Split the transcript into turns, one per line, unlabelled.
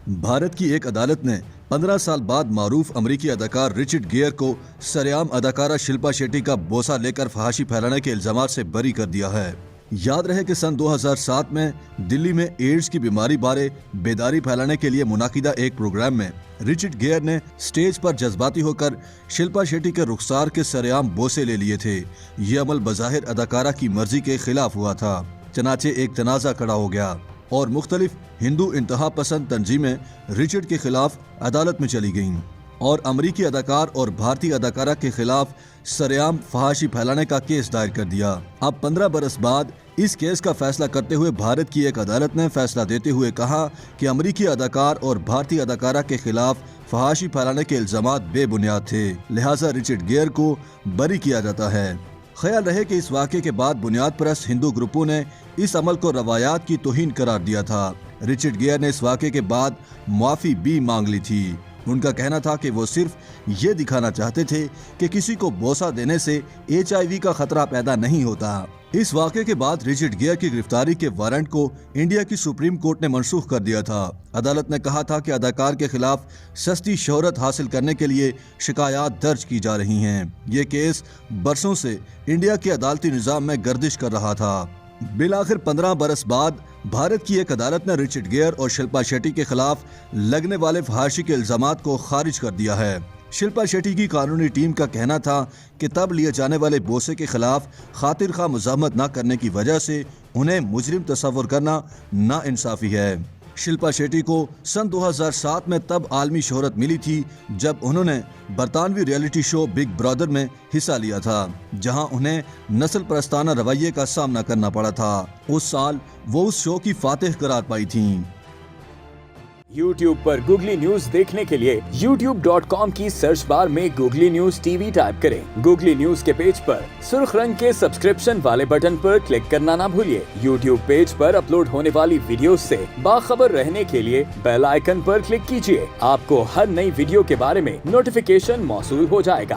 بھارت کی ایک عدالت نے 15 سال بعد معروف امریکی اداکار رچرڈ گیئر کو سرعام اداکارہ شلپا شیٹی کا بوسہ لے کر فحاشی پھیلانے کے الزامات سے بری کر دیا ہے۔ یاد رہے کہ سن 2007 میں دلی میں ایڈز کی بیماری بارے بیداری پھیلانے کے لیے منعقدہ ایک پروگرام میں رچرڈ گیئر نے سٹیج پر جذباتی ہو کر شلپا شیٹی کے رخسار کے سرعام بوسے لے لیے تھے۔ یہ عمل بظاہر اداکارہ کی مرضی کے خلاف ہوا تھا، چنانچہ ایک تنازع کھڑا ہو گیا اور مختلف ہندو انتہا پسند تنظیمیں رچرڈ کے خلاف عدالت میں چلی گئیں اور امریکی اداکار اور بھارتی اداکارہ کے خلاف سرعام فحاشی پھیلانے کا کیس دائر کر دیا۔ اب 15 برس بعد اس کیس کا فیصلہ کرتے ہوئے بھارت کی ایک عدالت نے فیصلہ دیتے ہوئے کہا کہ امریکی اداکار اور بھارتی اداکارہ کے خلاف فحاشی پھیلانے کے الزامات بے بنیاد تھے، لہٰذا رچرڈ گیئر کو بری کیا جاتا ہے۔ خیال رہے کہ اس واقعے کے بعد بنیاد پرست ہندو گروپوں نے اس عمل کو روایات کی توہین قرار دیا تھا۔ رچرڈ گیئر نے اس واقعے کے بعد معافی بھی مانگ لی تھی۔ ان کا کہنا تھا کہ وہ صرف یہ دکھانا چاہتے تھے کہ کسی کو بوسہ دینے سے HIV کا خطرہ پیدا نہیں ہوتا۔ اس واقعے کے بعد رچرڈ گیئر کی گرفتاری کے وارنٹ کو انڈیا کی سپریم کورٹ نے منسوخ کر دیا تھا۔ عدالت نے کہا تھا کہ اداکار کے خلاف سستی شہرت حاصل کرنے کے لیے شکایات درج کی جا رہی ہیں۔ یہ کیس برسوں سے انڈیا کے عدالتی نظام میں گردش کر رہا تھا۔ بالآخر 15 برس بعد بھارت کی ایک عدالت نے رچرڈ گیئر اور شلپا شیٹی کے خلاف لگنے والے فحاشی کے الزامات کو خارج کر دیا ہے۔ شلپا شیٹی کی قانونی ٹیم کا کہنا تھا کہ تب لیے جانے والے بوسے کے خلاف خاطر خواہ مزاحمت نہ کرنے کی وجہ سے انہیں مجرم تصور کرنا ناانصافی ہے۔ شلپا شیٹی کو سن 2007 میں تب عالمی شہرت ملی تھی جب انہوں نے برطانوی ریئلٹی شو بگ برادر میں حصہ لیا تھا، جہاں انہیں نسل پرستانہ رویے کا سامنا کرنا پڑا تھا۔ اس سال وہ اس شو کی فاتح قرار پائی تھیں۔
YouTube پر گوگلی نیوز دیکھنے کے لیے youtube.com کی سرچ بار میں گوگلی نیوز TV ٹائپ کریں۔ گوگلی نیوز کے پیج پر سرخ رنگ کے سبسکرپشن والے بٹن پر کلک کرنا نہ بھولیے۔ YouTube پیج پر اپلوڈ ہونے والی ویڈیوز سے باخبر رہنے کے لیے بیل آئیکن پر کلک کیجیے۔ آپ کو ہر نئی ویڈیو کے بارے میں نوٹیفیکیشن موصول ہو جائے گا۔